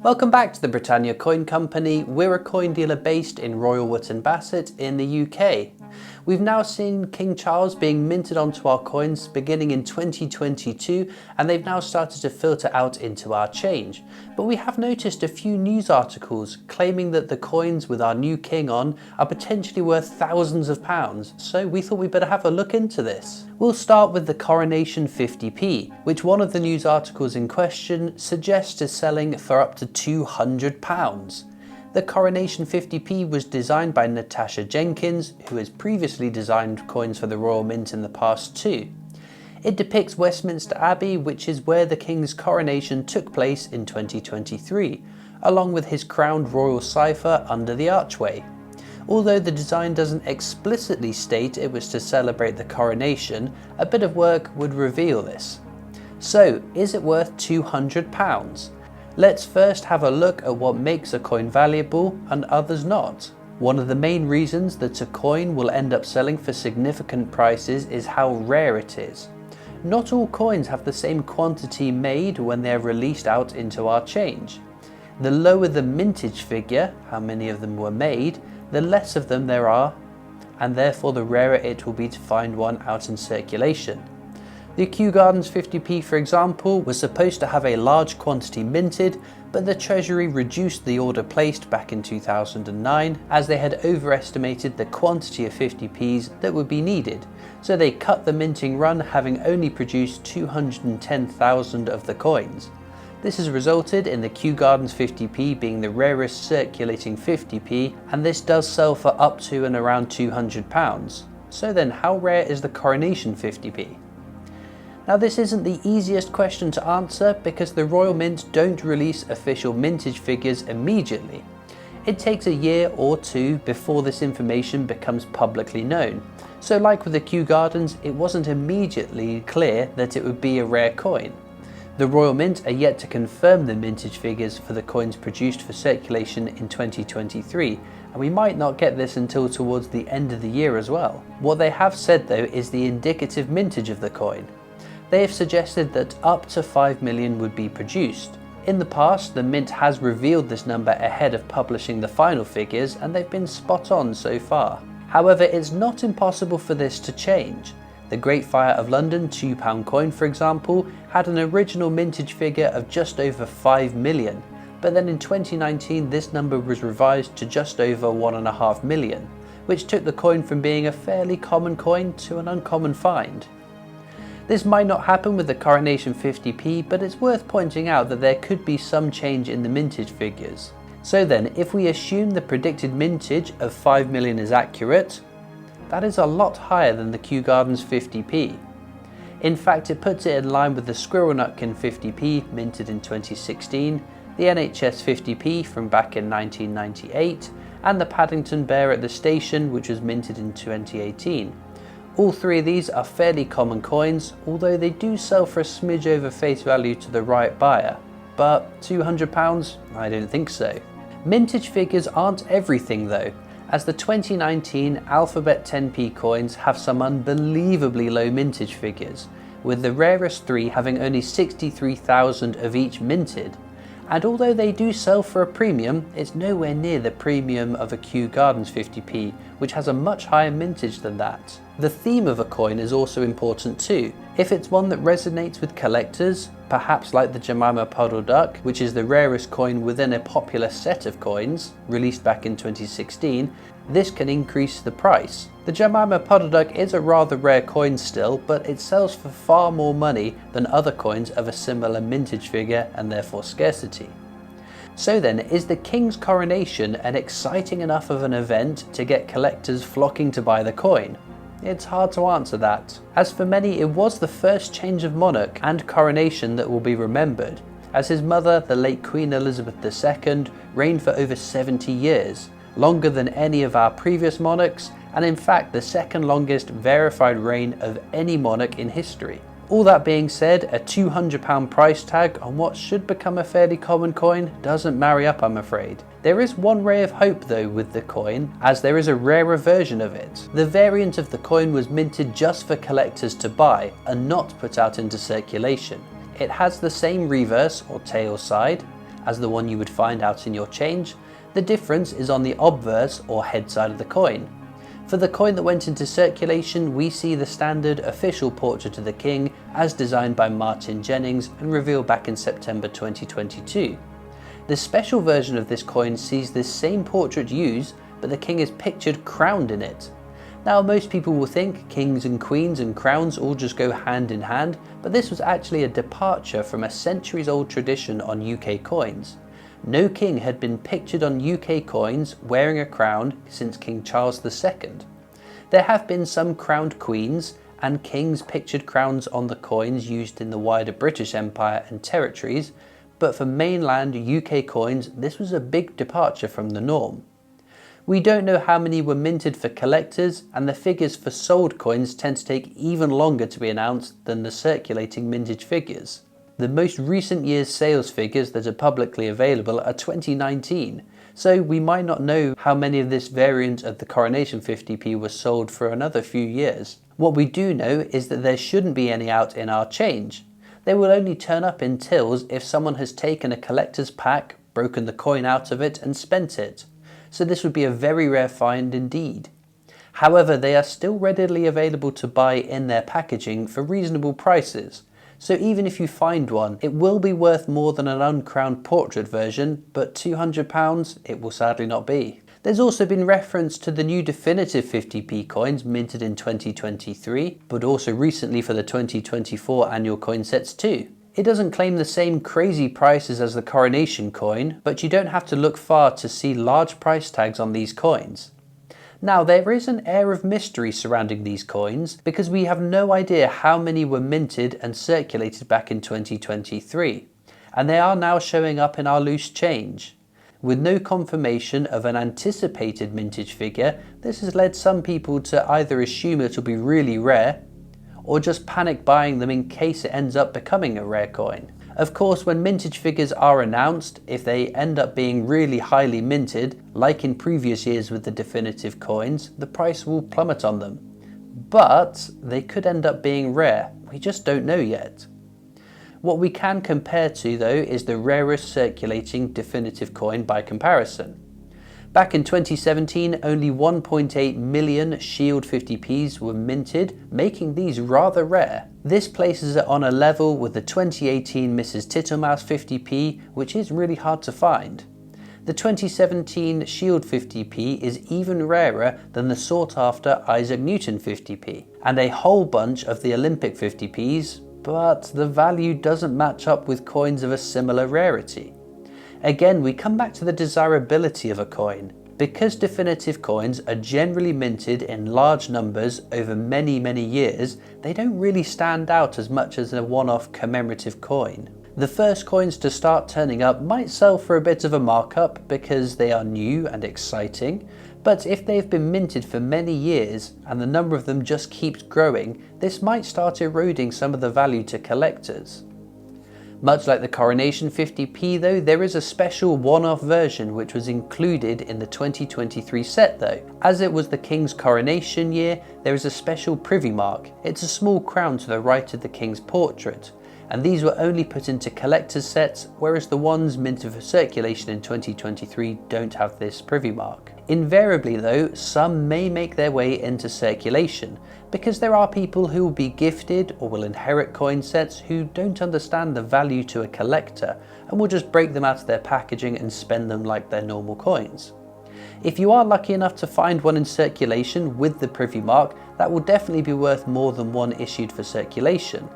Welcome back to the Britannia Coin Company. We're a coin dealer based in Royal Wootton Bassett in the UK. We've now seen King Charles being minted onto our coins beginning in 2022, and they've now started to filter out into our change. But we have noticed a few news articles claiming that the coins with our new king on are potentially worth thousands of pounds, so we thought we'd better have a look into this. We'll start with the Coronation 50p, which one of the news articles in question suggests is selling for up to £200. The Coronation 50p was designed by Natasha Jenkins, who has previously designed coins for the Royal Mint in the past too. It depicts Westminster Abbey, which is where the King's coronation took place in 2023, along with his crowned royal cipher under the archway. Although the design doesn't explicitly state it was to celebrate the coronation, a bit of work would reveal this. So, is it worth £200? Let's first have a look at what makes a coin valuable and others not. One of the main reasons that a coin will end up selling for significant prices is how rare it is. Not all coins have the same quantity made when they're released out into our change. The lower the mintage figure, how many of them were made, the less of them there are, and therefore the rarer it will be to find one out in circulation. The Kew Gardens 50p, for example, was supposed to have a large quantity minted, but the Treasury reduced the order placed back in 2009 as they had overestimated the quantity of 50p's that would be needed, so they cut the minting run, having only produced 210,000 of the coins. This has resulted in the Kew Gardens 50p being the rarest circulating 50p, and this does sell for up to and around £200. So then, how rare is the Coronation 50p? Now, this isn't the easiest question to answer because the Royal Mint don't release official mintage figures immediately. It takes a year or two before this information becomes publicly known. So like with the Kew Gardens, it wasn't immediately clear that it would be a rare coin. The Royal Mint are yet to confirm the mintage figures for the coins produced for circulation in 2023, and we might not get this until towards the end of the year as well. What they have said though is the indicative mintage of the coin. They have suggested that up to 5 million would be produced. In the past, the Mint has revealed this number ahead of publishing the final figures, and they've been spot on so far. However, it's not impossible for this to change. The Great Fire of London £2 coin, for example, had an original mintage figure of just over 5 million, but then in 2019 this number was revised to just over 1.5 million, which took the coin from being a fairly common coin to an uncommon find. This might not happen with the Coronation 50p, but it's worth pointing out that there could be some change in the mintage figures. So then, if we assume the predicted mintage of 5 million is accurate, that is a lot higher than the Kew Gardens 50p. In fact, it puts it in line with the Squirrel Nutkin 50p minted in 2016, the NHS 50p from back in 1998, and the Paddington Bear at the Station, which was minted in 2018. All three of these are fairly common coins, although they do sell for a smidge over face value to the right buyer. But £200? I don't think so. Mintage figures aren't everything though, as the 2019 Alphabet 10p coins have some unbelievably low mintage figures, with the rarest three having only 63,000 of each minted. And although they do sell for a premium, it's nowhere near the premium of a Kew Gardens 50p, which has a much higher mintage than that. The theme of a coin is also important too. If it's one that resonates with collectors, perhaps like the Jemima Puddle Duck, which is the rarest coin within a popular set of coins, released back in 2016, this can increase the price. The Jemima Puddle Duck is a rather rare coin still, but it sells for far more money than other coins of a similar mintage figure and therefore scarcity. So then, is the King's coronation an exciting enough of an event to get collectors flocking to buy the coin? It's hard to answer that. As for many, it was the first change of monarch and coronation that will be remembered, as his mother, the late Queen Elizabeth II, reigned for over 70 years, longer than any of our previous monarchs, and in fact the second longest verified reign of any monarch in history. All that being said, a £200 price tag on what should become a fairly common coin doesn't marry up, I'm afraid. There is one ray of hope though with the coin, as there is a rarer version of it. The variant of the coin was minted just for collectors to buy and not put out into circulation. It has the same reverse or tail side, as the one you would find out in your change. The difference is on the obverse or head side of the coin. For the coin that went into circulation, we see the standard official portrait of the king as designed by Martin Jennings and revealed back in September 2022. The special version of this coin sees this same portrait used, but the king is pictured crowned in it. Now, most people will think kings and queens and crowns all just go hand in hand, but this was actually a departure from a centuries-old tradition on UK coins. No king had been pictured on UK coins wearing a crown since King Charles II. There have been some crowned queens and kings pictured crowns on the coins used in the wider British Empire and territories, but for mainland UK coins, this was a big departure from the norm. We don't know how many were minted for collectors, and the figures for sold coins tend to take even longer to be announced than the circulating mintage figures. The most recent year's sales figures that are publicly available are 2019, so we might not know how many of this variant of the Coronation 50p was sold for another few years. What we do know is that there shouldn't be any out in our change. They will only turn up in tills if someone has taken a collector's pack, broken the coin out of it and spent it. So this would be a very rare find indeed. However, they are still readily available to buy in their packaging for reasonable prices. So even if you find one, it will be worth more than an uncrowned portrait version, but £200 it will sadly not be. There's also been reference to the new definitive 50p coins minted in 2023, but also recently for the 2024 annual coin sets too. It doesn't claim the same crazy prices as the Coronation coin, but you don't have to look far to see large price tags on these coins. Now, there is an air of mystery surrounding these coins because we have no idea how many were minted and circulated back in 2023, and they are now showing up in our loose change. With no confirmation of an anticipated mintage figure, this has led some people to either assume it will be really rare, or just panic buying them in case it ends up becoming a rare coin. Of course, when mintage figures are announced, if they end up being really highly minted, like in previous years with the definitive coins, the price will plummet on them. But they could end up being rare, we just don't know yet. What we can compare to though is the rarest circulating definitive coin by comparison. Back in 2017, only 1.8 million Shield 50p's were minted, making these rather rare. This places it on a level with the 2018 Mrs. Tittlemaus 50p, which is really hard to find. The 2017 Shield 50p is even rarer than the sought-after Isaac Newton 50p, and a whole bunch of the Olympic 50p's, but the value doesn't match up with coins of a similar rarity. Again, we come back to the desirability of a coin. Because definitive coins are generally minted in large numbers over many years, they don't really stand out as much as a one-off commemorative coin. The first coins to start turning up might sell for a bit of a markup because they are new and exciting, but if they've been minted for many years and the number of them just keeps growing, this might start eroding some of the value to collectors. Much like the Coronation 50p though, there is a special one-off version which was included in the 2023 set though. As it was the King's coronation year, there is a special privy mark. It's a small crown to the right of the King's portrait, and these were only put into collector's sets, whereas the ones minted for circulation in 2023 don't have this privy mark. Invariably though, some may make their way into circulation, because there are people who will be gifted or will inherit coin sets who don't understand the value to a collector and will just break them out of their packaging and spend them like their normal coins. If you are lucky enough to find one in circulation with the privy mark, that will definitely be worth more than one issued for circulation.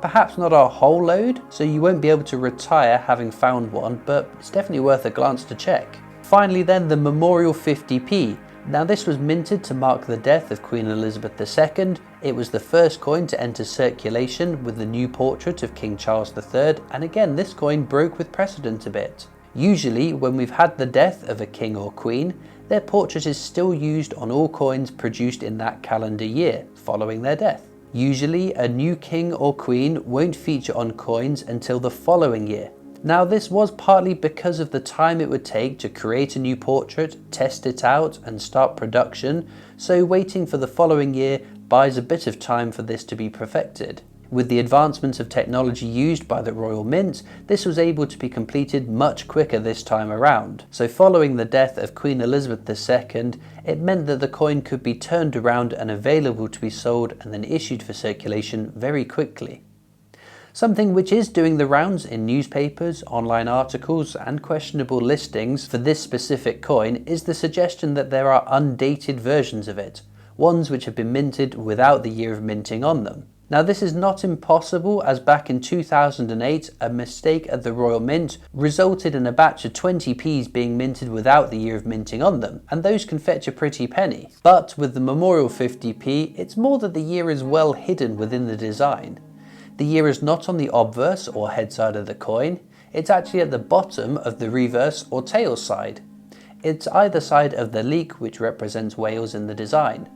Perhaps not a whole load, so you won't be able to retire having found one, but it's definitely worth a glance to check. Finally then, the Memorial 50p. Now this was minted to mark the death of Queen Elizabeth II. It was the first coin to enter circulation with the new portrait of King Charles III, and again this coin broke with precedent a bit. Usually when we've had the death of a king or queen, their portrait is still used on all coins produced in that calendar year following their death. Usually a new king or queen won't feature on coins until the following year. Now this was partly because of the time it would take to create a new portrait, test it out and start production, so waiting for the following year buys a bit of time for this to be perfected. With the advancements of technology used by the Royal Mint, this was able to be completed much quicker this time around. So following the death of Queen Elizabeth II, it meant that the coin could be turned around and available to be sold and then issued for circulation very quickly. Something which is doing the rounds in newspapers, online articles and questionable listings for this specific coin is the suggestion that there are undated versions of it, ones which have been minted without the year of minting on them. Now this is not impossible, as back in 2008 a mistake at the Royal Mint resulted in a batch of 20p's being minted without the year of minting on them, and those can fetch a pretty penny. But with the Memorial 50p, it's more that the year is well hidden within the design. The year is not on the obverse or head side of the coin, it's actually at the bottom of the reverse or tail side. It's either side of the leek, which represents Wales in the design.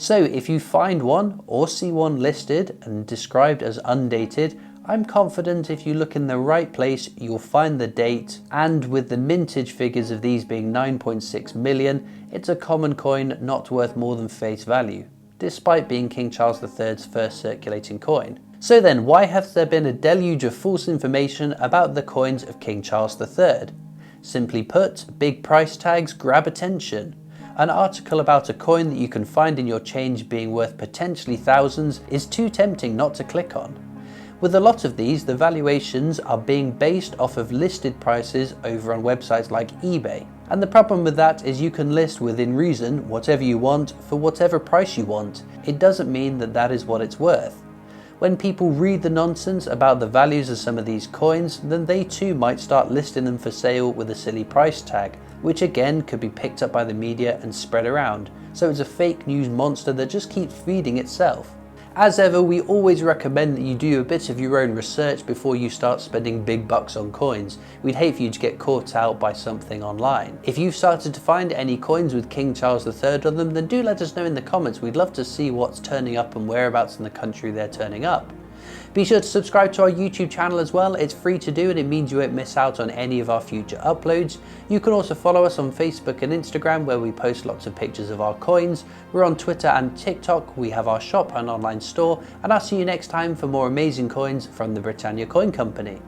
So if you find one or see one listed and described as undated, I'm confident if you look in the right place you'll find the date, and with the mintage figures of these being 9.6 million, it's a common coin not worth more than face value, despite being King Charles III's first circulating coin. So then, why has there been a deluge of false information about the coins of King Charles III? Simply put, big price tags grab attention. An article about a coin that you can find in your change being worth potentially thousands is too tempting not to click on. With a lot of these, the valuations are being based off of listed prices over on websites like eBay. And the problem with that is you can list within reason whatever you want for whatever price you want. It doesn't mean that that is what it's worth. When people read the nonsense about the values of some of these coins, then they too might start listing them for sale with a silly price tag, which again could be picked up by the media and spread around. So it's a fake news monster that just keeps feeding itself. As ever, we always recommend that you do a bit of your own research before you start spending big bucks on coins. We'd hate for you to get caught out by something online. If you've started to find any coins with King Charles III on them, then do let us know in the comments. We'd love to see what's turning up and whereabouts in the country they're turning up. Be sure to subscribe to our YouTube channel as well. It's free to do and it means you won't miss out on any of our future uploads. You can also follow us on Facebook and Instagram, where we post lots of pictures of our coins. We're on Twitter and TikTok. We have our shop and online store, and I'll see you next time for more amazing coins from the Britannia Coin Company.